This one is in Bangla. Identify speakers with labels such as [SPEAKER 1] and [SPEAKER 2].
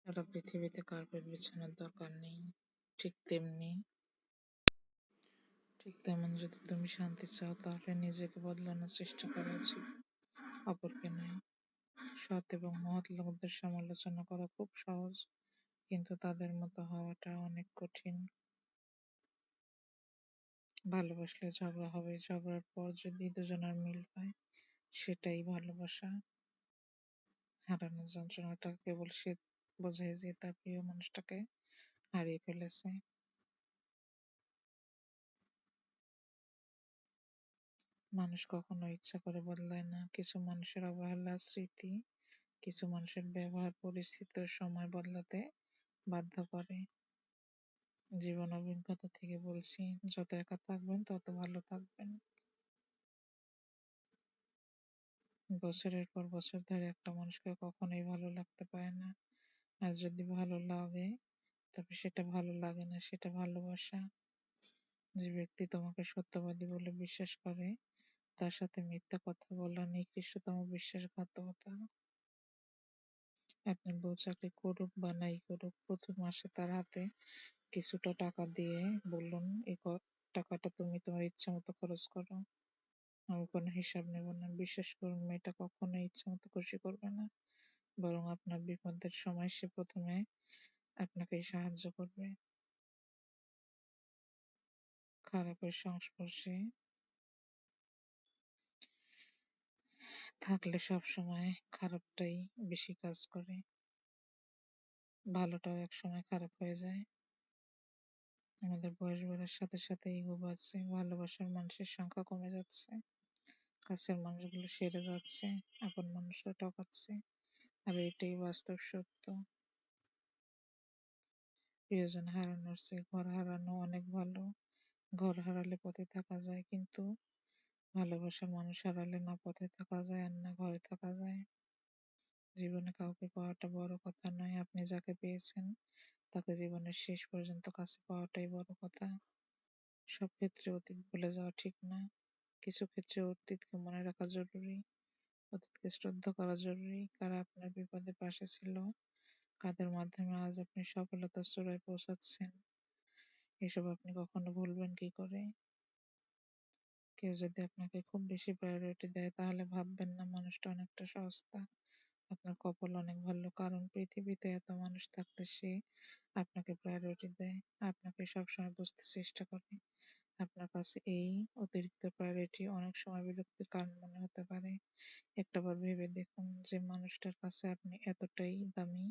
[SPEAKER 1] সারা পৃথিবীতে কার্পেট বিছানার দরকার নেই। ঠিক তেমনি ঠিক তেমন যদি তুমি শান্তি চাও তাহলে নিজেকে বদলানোর চেষ্টা করা উচিত, অপরকে নয়। সৎ এবং মহৎ লোকদের সমালোচনা করা খুব সহজ, কিন্তু তাদের মতো হওয়াটা অনেক কঠিন। ভালোবাসলে ঝগড়া হবে, ঝগড়ার পর যদি দুজনের মিল হয় সেটাই ভালোবাসা। হারানোর যন্ত্রণাটা কেবল সে বোঝে যে তার প্রিয় মানুষটাকে হারিয়ে ফেলেছে। মানুষ কখনো ইচ্ছা করে বদলায় না। কিছু মানুষের অবহেলা, স্মৃতি, কিছু মানুষের ব্যবহার পরিস্থিতি ও সময় বদলাতে বাধ্য করে। জীবন অভিজ্ঞতা থেকে বলছি, যত একা থাকবেন তত ভালো থাকবেন। বছরের পর বছর ধরে একটা মানুষকে কখনোই ভালো লাগতে পারে না। আর যদি ভালো লাগে তবে সেটা ভালো লাগে না, সেটা ভালোবাসা। যে ব্যক্তি তোমাকে সত্যবাদী বলে বিশ্বাস করে তার সাথে মিথ্যা কথা বলা নিকৃষ্টতম বিশ্বাসঘাতকতা। আপনার বউ চাকরি করুক বা নাই করুক, প্রতি মাসে তার হাতে কিছুটা টাকা দিয়ে বলুন, এই টাকাটা তুমি তোমার ইচ্ছা মতো খরচ করো, আমি কোনো হিসাব নেব না। বিশ্বাস করুন, মেয়েটা কখনোই ইচ্ছা মতো খুশি করবে না, বরং আপনার বিপদের সময় সে প্রথমে আপনাকেই সাহায্য করবে। খারাপের সংস্পর্শে থাকলে সব সময় খারাপটাই বেশি কাজ করে, ভালোটাও একসময় খারাপ হয়ে যায়। আমাদের বয়স বাড়ার সাথে সাথে ইগো বাড়ছে, ভালোবাসার মানুষের সংখ্যা কমে যাচ্ছে, কাছের মানুষগুলো সেরে যাচ্ছে, আপন মানুষরা ঠকাচ্ছে। আর এটাই বাস্তব সত্য। প্রিয়জন হারানোর চেয়ে ঘর হারানো অনেক ভালো। ঘর হারালে পথে থাকা যায়, কিন্তু ভালোবাসার মানুষ হারালে না পথে থাকা যায় আর না ঘরে থাকা যায়। জীবনে কাউকে পাওয়াটা বড় কথা নয়, আপনি যাকে পেয়েছেন তাকে জীবনের শেষ পর্যন্ত কাছে পাওয়াটাই বড় কথা। সব ক্ষেত্রে অতীত ভুলে যাওয়া ঠিক না, কিছু ক্ষেত্রে অতীতকে মনে রাখা জরুরি। অতীতকে শ্রদ্ধা করা জরুরি। কারা আপনার বিপদে পাশে ছিল, কাদের মাধ্যমে আজ আপনি সফলতার চূড়ায় পৌঁছাচ্ছেন, এসব আপনি কখনো ভুলবেন কি করে? কেউ যদি আপনাকে খুব বেশি প্রায়োরিটি দেয় তাহলে ভাববেন না মানুষটা অনেকটা সস্তা। আপনার কপাল অনেক ভালো, কারণ পৃথিবীতে এত মানুষ থাকতে সে আপনাকে প্রায়োরিটি দেয়, আপনাকে সবসময় বুঝতে চেষ্টা করে। আপনার কাছে এই অতিরিক্ত প্রায়োরিটি অনেক সময় বিরক্তির কারণ মনে হতে পারে। একটাবার ভেবে দেখুন যে মানুষটার কাছে আপনি এতটাই দামি,